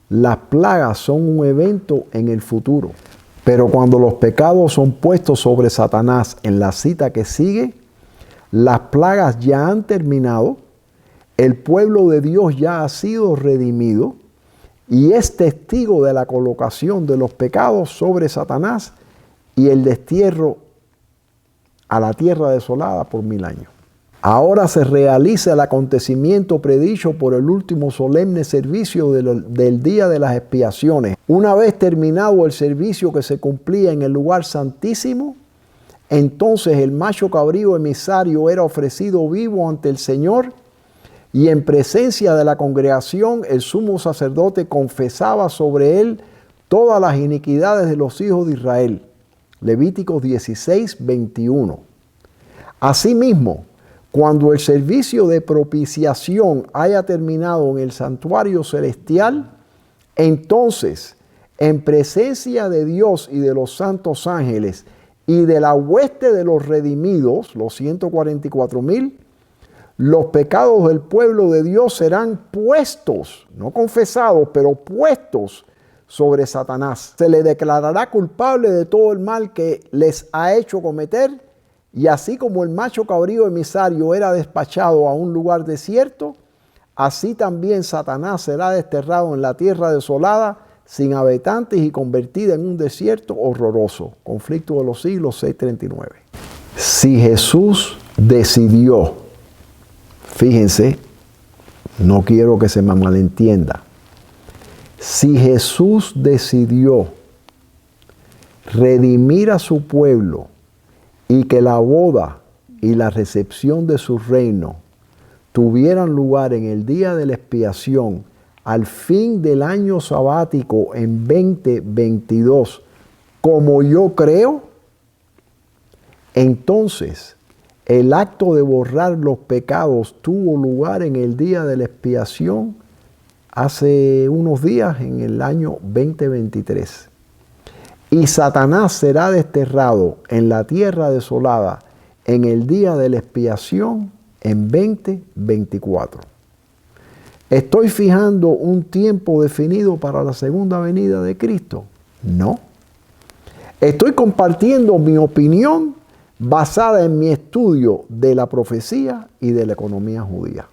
las plagas son un evento en el futuro. Pero cuando los pecados son puestos sobre Satanás en la cita que sigue, las plagas ya han terminado, el pueblo de Dios ya ha sido redimido y es testigo de la colocación de los pecados sobre Satanás y el destierro a la tierra desolada por 1000 años. Ahora se realiza el acontecimiento predicho por el último solemne servicio del día de las expiaciones. Una vez terminado el servicio que se cumplía en el lugar santísimo, entonces el macho cabrío emisario era ofrecido vivo ante el Señor y en presencia de la congregación el sumo sacerdote confesaba sobre él todas las iniquidades de los hijos de Israel. Levíticos 16, 21. Asimismo, cuando el servicio de propiciación haya terminado en el santuario celestial, entonces, en presencia de Dios y de los santos ángeles y de la hueste de los redimidos, los 144,000, los pecados del pueblo de Dios serán puestos, no confesados, pero puestos sobre Satanás. Se le declarará culpable de todo el mal que les ha hecho cometer. Y así como el macho cabrío emisario era despachado a un lugar desierto, así también Satanás será desterrado en la tierra desolada, sin habitantes y convertida en un desierto horroroso. Conflicto de los siglos 6:39. Si Jesús decidió, fíjense, no quiero que se me malentienda, si Jesús decidió redimir a su pueblo, y que la boda y la recepción de su reino tuvieran lugar en el día de la expiación al fin del año sabático en 2022, como yo creo, entonces el acto de borrar los pecados tuvo lugar en el día de la expiación hace unos días en el año 2023. y Satanás será desterrado en la tierra desolada en el día de la expiación en 2024. ¿Estoy fijando un tiempo definido para la segunda venida de Cristo? No. Estoy compartiendo mi opinión basada en mi estudio de la profecía y de la economía judía.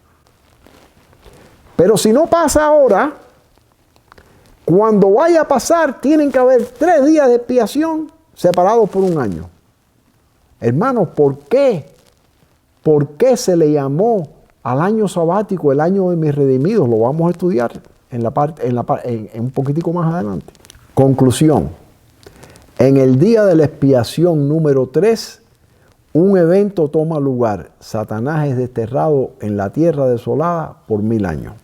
Pero si no pasa ahora, cuando vaya a pasar, tienen que haber 3 días de expiación separados por un año. Hermanos, ¿por qué? ¿Por qué se le llamó al año sabático el año de mis redimidos? Lo vamos a estudiar en un poquitico más adelante. Conclusión. En el día de la expiación número 3, un evento toma lugar. Satanás es desterrado en la tierra desolada por 1000 años.